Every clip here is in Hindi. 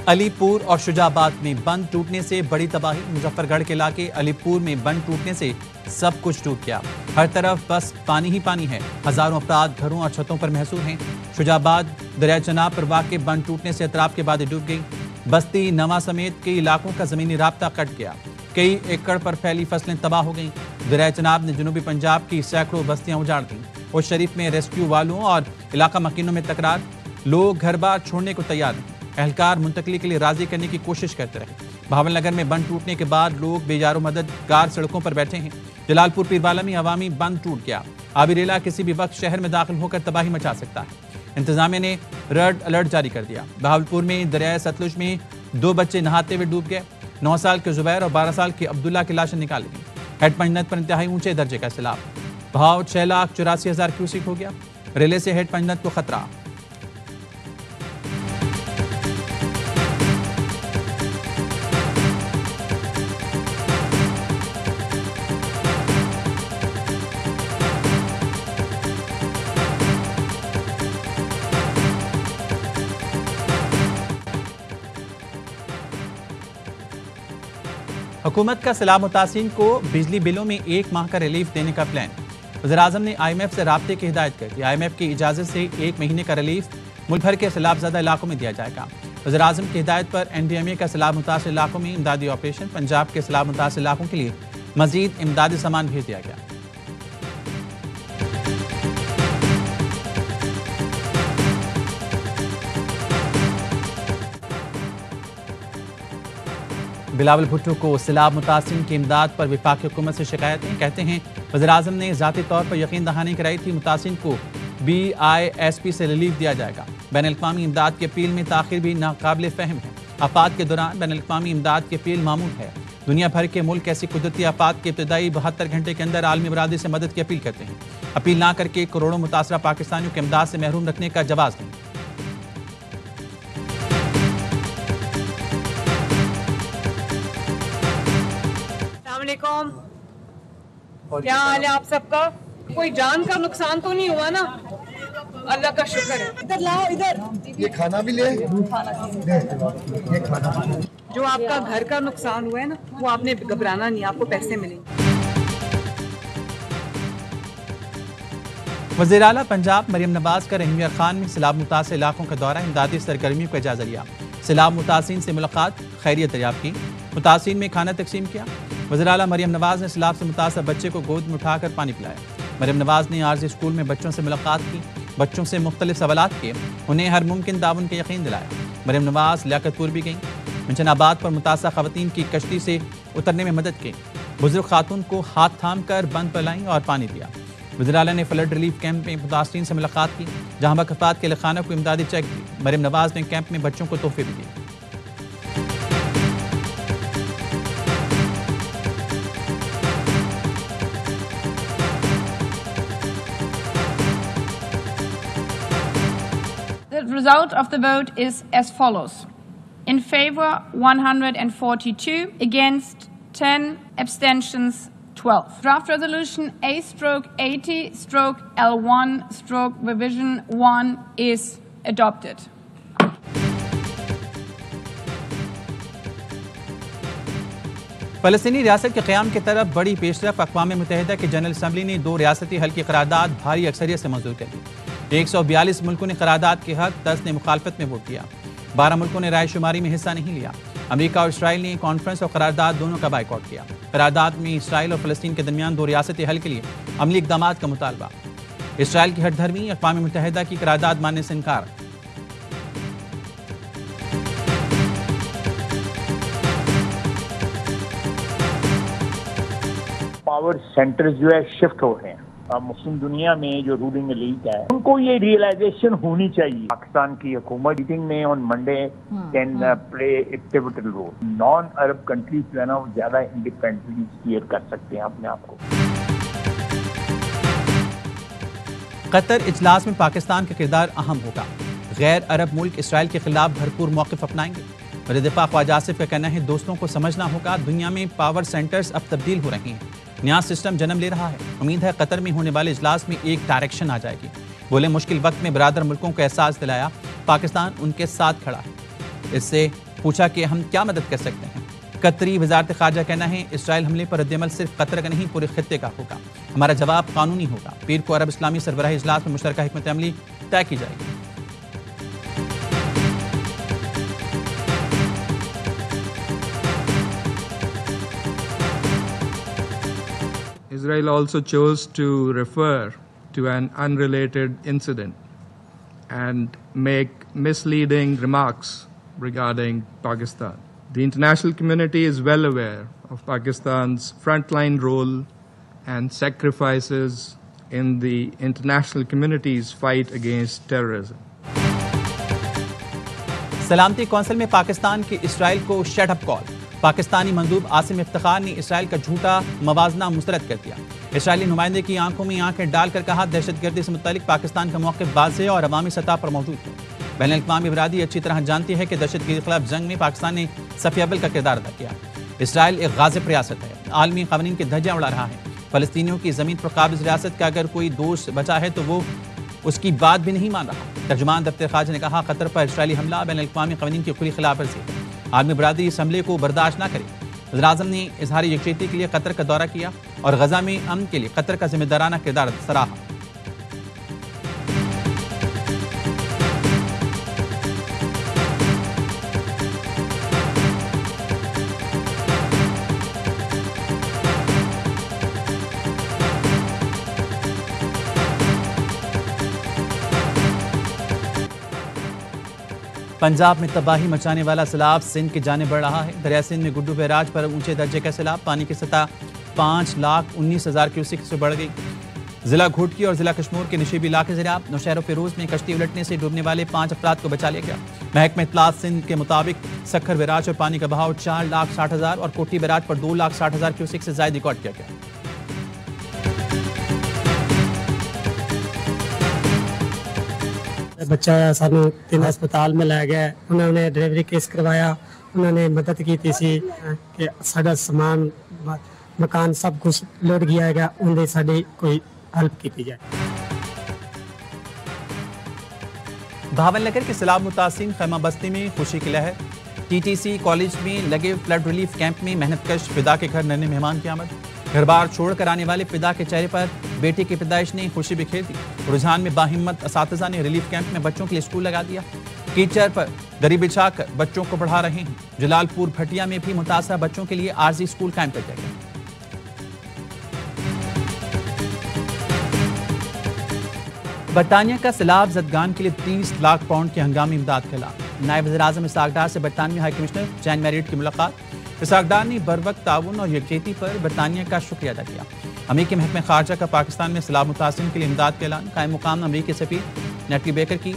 अलीपुर और शुजाबाद में बंद टूटने से बड़ी तबाही। मुजफ्फरगढ़ के इलाके अलीपुर में बंद टूटने से सब कुछ डूब गया। हर तरफ बस पानी ही पानी है। हजारों अफराद घरों और छतों पर महसूर हैं। शुजाबाद दरिया चनाब पर वाक़ बंद टूटने से अतराफ के बाद डूब गई। बस्ती नवा समेत कई इलाकों का जमीनी राब्ता कट गया। कई एकड़ पर फैली फसलें तबाह हो गईं। दरिया चनाब ने जनूबी पंजाब की सैकड़ों बस्तियां उजाड़ दी। उस शरीफ में रेस्क्यू वालों और इलाका मकीनों में तकरार। लोग घर बार छोड़ने को तैयार नहीं। एहलकार मुंतकली के लिए राजी करने की कोशिश करते रहे। भावल नगर में बंद टूटने के बाद लोग बेजारो मददगार सड़कों पर बैठे हैं। जलालपुर पीरवाला में अवामी बंद टूट गया। आबी रेला किसी भी वक्त शहर में दाखिल होकर तबाही मचा सकता है। इंतजामिया ने रेड अलर्ट जारी कर दिया। बहावलपुर में दरियाए सतलुज में 2 बच्चे नहाते हुए डूब गए। 9 साल के जुबैर और 12 साल के अब्दुल्ला की लाशें निकाली गई। हेड पंजनत पर इंतहाई ऊंचे दर्जे का सैलाब। बहाव 6,84,000 क्यूसिक हो गया। रेले से हेड पंजनत को खतरा। हुकूमत का सैलाब मुतासिन को बिजली बिलों में 1 माह का रिलीफ देने का प्लान। वज़ीर-ए-आज़म ने IMF से राब्ते की हिदायत कर दी। IMF की इजाज़त से 1 महीने का रिलीफ मुल्क भर के सैलाबज़दा इलाकों में दिया जाएगा। वज़ीर-ए-आज़म की हिदायत पर NDMA का सैलाब मुतासिर इलाकों में इमदादी ऑपरेशन। पंजाब के सैलाब मुतासिर इलाकों के लिए मजीद इमदादी सामान भेज दिया गया। बिलावल भुट्टो को सैलाब मुतासिन की इमदाद पर वफाकी हुकूमत से शिकायतें। कहते हैं वज़ीर-ए-आज़म ने ज़ाती तौर पर यकीन दहानी कराई थी। मुतासिन को BISP से रिलीफ दिया जाएगा। बैनुल-अक़वामी इमदाद की अपील में ताख़ीर भी नाकाबिल फ़हम है। आफ़ात के दौरान बैनुल-अक़वामी इमदाद की अपील मामूल है। दुनिया भर के मुल्क ऐसी कुदरती आफ़ात के इब्तदाई 72 घंटे के अंदर आलमी बरादरी से मदद की अपील करते हैं। अपील ना करके करोड़ों मुतासरा पाकिस्तानियों के इमदाद से महरूम रखने का जवाब नहीं। क्या हाल है आप सबका? कोई जान का नुकसान तो नहीं हुआ ना? अल्लाह का शुक्र है। इधर लाओ, इधर ये खाना भी ले। ये खाना जो आपका घर का नुकसान हुआ है ना, वो आपने घबराना नहीं, आपको पैसे मिलेंगे। वज़ीर आला पंजाब मरियम नवाज का रहीमिया खान में सैलाब मुतासिर इलाकों का दौरा। इमदादी सरगर्मियों का जायजा लिया। सैलाब मुतासिन से मुलाकात, खैरियत दरियाफ्त की। मुतासिन में खाना तकसीम किया। वज़ीर आला मरियम नवाज ने सैलाब से मुतासर बच्चे को गोद में उठाकर पानी पिलाया। मरियम नवाज ने आरजी स्कूल में बच्चों से मुलाकात की। बच्चों से मुख्तलिफ सवालात किए। उन्हें हर मुमकिन ताउन का यकीन दिलाया। मरियम नवाज लियाकतपुर भी गईं। मिंचनाबाद पर मुतासर खवातीन की कश्ती से उतरने में मदद की। बुजुर्ग खातून को हाथ थाम कर बंद पर लाईं और पानी दिया। वज़ीर आला ने फ्लड रिलीफ कैंप में मुतासरीन से मुलाकात की, जहाँ वक़फ़ात के लखाना को इमदादी चेक दी। मरियम नवाज ने कैंप में बच्चों को तोहफे भी दिए। The result of the vote is as follows. In favor 142, against 10, abstentions 12. Draft resolution A/80/L1/revision 1 is adopted. फ़लस्तीनी रियासत के क़याम की तरफ बड़ी पेशरफ। अक़वाम मुत्तहिदा की जनरल असम्बली ने 2 रियासती हल की करारदाद भारी अक्सरियत से मंजूर कर दी। 142 मुल्कों ने करारदाद के हक, 10 ने मुखालफत में वोट दिया। 12 मुल्कों ने रायशुमारी में हिस्सा नहीं लिया। अमेरिका और इसराइल ने कॉन्फ्रेंस और करारदाद दोनों का बाइकआउट किया। करारदाद में इसराइल और फ़लस्तीन के दरमियान 2 रियासती हल के लिए अमली इक़दामात का मुतालबा। इसराइल की हठधर्मी, अक़वाम मुत्तहिदा की करारदाद मानने से इनकार। पावर सेंटर्स जो है शिफ्ट हो रहे हैं। मुस्लिम दुनिया में जो रूलिंग एलीट है उनको ये रियलाइजेशन होनी चाहिए। पाकिस्तान की हुकूमत मीटिंग में on Monday can play a pivotal role. Non Arab countries जो है ना वो ज्यादा इंडिपेंडेंटली क्लियर कर सकते हैं अपने आप को। कतर इजलास में पाकिस्तान का किरदार अहम होगा। गैर अरब मुल्क इसराइल के खिलाफ भरपूर मौक़िफ़ अपनाएंगे। वज़ीर दिफ़ा ख्वाजा आसिफ का कहना है दोस्तों को समझना होगा, दुनिया में पावर सेंटर्स अब तब्दील हो रही हैं। नया सिस्टम जन्म ले रहा है। उम्मीद है कतर में होने वाले इजलास में एक डायरेक्शन आ जाएगी। बोले मुश्किल वक्त में बरादर मुल्कों को एहसास दिलाया पाकिस्तान उनके साथ खड़ा है। इससे पूछा कि हम क्या मदद कर सकते हैं। कतरी वजारत खारजा कहना है इसराइल हमले पर रद्दमल सिर्फ कतर का नहीं पूरे खित्ते का होगा। हमारा जवाब कानूनी होगा। पीर को अरब इस्लामी सरबराही इजलास में मुश्तरका हिकमत अमली तय की जाएगी। Israel also chose to refer to an unrelated incident and make misleading remarks regarding Pakistan. The international community is well aware of Pakistan's frontline role and sacrifices in the international community's fight against terrorism. सलामती कौंसिल में पाकिस्तान की इसराइल को शट अप कॉल। पाकिस्तानी मंदूब आसिम इफ्तिखार ने इसराइल का झूठा मवाजना मुस्तरद कर दिया। इसराइली नुमाइंदे की आंखों में आंखें डालकर कहा दहशतगर्दी से मुतालिक पाकिस्तान का मौक़िफ़ वाज़ेह और अवामी सतह पर मौजूद है। बैनुल-अक़वामी बरादरी अच्छी तरह जानती है कि दहशतगर्दी के खिलाफ जंग में पाकिस्तान ने सफ़ अव्वल का किरदार अदा किया। इसराइल एक गाज़िब रियासत है, आलमी क़वानीन की धज्जियां उड़ा रहा है। फ़लस्तीनियों की ज़मीन पर काबिज़ रियासत का अगर कोई दोस्त बचा है तो वो उसकी बात भी नहीं मान रहा। तर्जुमान दफ्तर खारजा ने कहा कतर पर इसराइली हमला बैनुल-अक़वामी क़वानीन की खुली खिलाफ वर्जी है। आलमी बरादरी इस हमले को बर्दाश्त न करे। वज़ीर-ए-आज़म ने इज़हार यकजहती के लिए कतर का दौरा किया और गजा में अमन के लिए कतर का जिम्मेदाराना किरदार सराहा। पंजाब में तबाही मचाने वाला सैलाब सिंध की जाने बढ़ रहा है। दरिया सिंध में गुड्डू बैराज पर ऊंचे दर्जे का सैलाब, पानी की सतह 5,19,000 क्यूसेक से बढ़ गई। जिला घोटकी और जिला कश्मीर के नशीबी इलाके ज़रिया नौशहर फिरोज में कश्ती उलटने से डूबने वाले 5 अफराद को बचा लिया गया। महकमा इत्तलात सिंध के मुताबिक सखर बैराज पर पानी का बहाव 4,60,000 और कोठी बैराज पर 2,60,000 क्यूसेक से ज़ायद रिकॉर्ड किया गया। बच्चा सानू 3 अस्पताल में लै गया, उन्होंने डिलीवरी केस करवाया, उन्होंने मदद की थी कि साडा सामान मकान सब कुछ लुट गया है, उन्हें साडी कोई हेल्प की जाए। भावनगर के सैलाब मुतासिर खैमा बस्ती में खुशी की लहर। TTC कॉलेज में लगे फ्लड रिलीफ कैंप में मेहनतकश फिदा के घर नन्हे मेहमान की आमद। घर बार छोड़कर आने वाले फिदा के चेहरे पर बेटे की पैदाइश ने खुशी बिखेर दी। रुझान में बाहिम्मत असातिज़ा ने रिलीफ कैंप में बच्चों के लिए स्कूल लगा दिया। कीचड़ पर दरी बिछाकर बच्चों को पढ़ा रहे हैं। जलालपुर भटिया में भी मुतासरा बच्चों के लिए आरजी स्कूल कायम कर दिया गया। बरतानिया का सैलाब जदगान के लिए 30 लाख पाउंड की हंगामी इमदाद का ऐलान। नायब वज़ीर-ए-आज़म इसहाक डार से बरतानवी हाई कमिश्नर जैन मैरिट की मुलाकात। इसहाक डार ने बरवक्त ताउन और यकजहती पर बरतानिया का शुक्रिया अदा किया। अमेरिकी महकमा खारजा का पाकिस्तान में सैलाब मुतासिर के लिए इमदाद का ऐलान। कायम मुकाम अमेरिकी सफीर नेटली बेकर की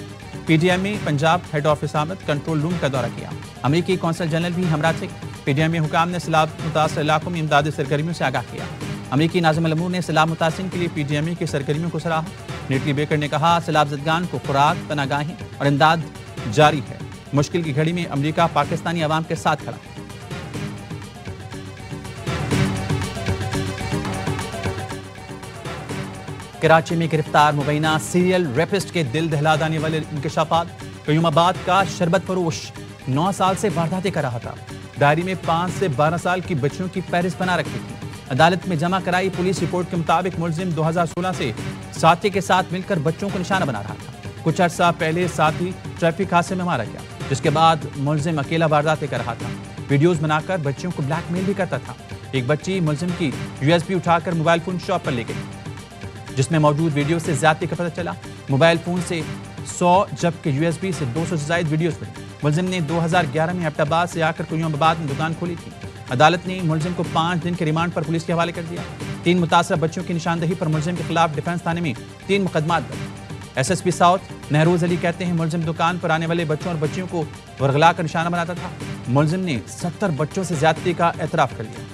PDM में पंजाब हेड ऑफिस आमद, कंट्रोल रूम का दौरा किया। अमेरिकी कौंसल जनरल भी हमरा थे। PDM में हुकाम ने सैलाब मुतासर इलाकों में इमदादी सरगर्मियों से आगाह किया। अमेरिकी नाज़िम अल-अमूर ने सैलाब मुतासिर के लिए PDM की सरगर्मियों को सराहा। नेटली बेकर ने कहा सैलाब ज़दगान को खुराक, पनागाहें और इमदाद जारी है। मुश्किल की घड़ी में अमेरिका पाकिस्तानी अवाम के साथ खड़ा है। कराची में गिरफ्तार मुबैना सीरियल रेपिस्ट के दिल दहला देने वाले इंकशाफात। कयूमाबाद का शरबत फरोश 9 साल से वारदातें कर रहा था। डायरी में 5 से 12 साल की बच्चियों की फहरिस्त बना रखी थी। अदालत में जमा कराई पुलिस रिपोर्ट के मुताबिक मुलजिम 2016 से साथी के साथ मिलकर बच्चों को निशाना बना रहा था। कुछ अर्सा पहले साथी ट्रैफिक हादसे में मारा गया, जिसके बाद मुलजिम अकेला वारदातें कर रहा था। वीडियोस बनाकर बच्चियों को ब्लैकमेल भी करता था। एक बच्ची मुलजिम की USB उठाकर मोबाइल फोन शॉप पर ले गई, जिसमें मौजूद वीडियो से ज्यादती का पता चला। मोबाइल फोन से 100 जबकि USB से 200 से ज्यादा वीडियोस बनी। मुलजिम ने 2011 में एबटाबाद से आकर कयूमाबाद में दुकान खोली थी। अदालत ने मुलजिम को 5 दिन के रिमांड पर पुलिस के हवाले कर दिया। 3 मुतासरा बच्चों की निशानदही पर मुलजिम के खिलाफ डिफेंस थाने में 3 मुकदमात दर्ज। SSP साउथ नहरोज अली कहते हैं मुलजिम दुकान पर आने वाले बच्चों और बच्चियों को वरगला कर निशाना बनाता था। मुलजिम ने 70 बच्चों से ज्यादती का एतराफ कर लिया।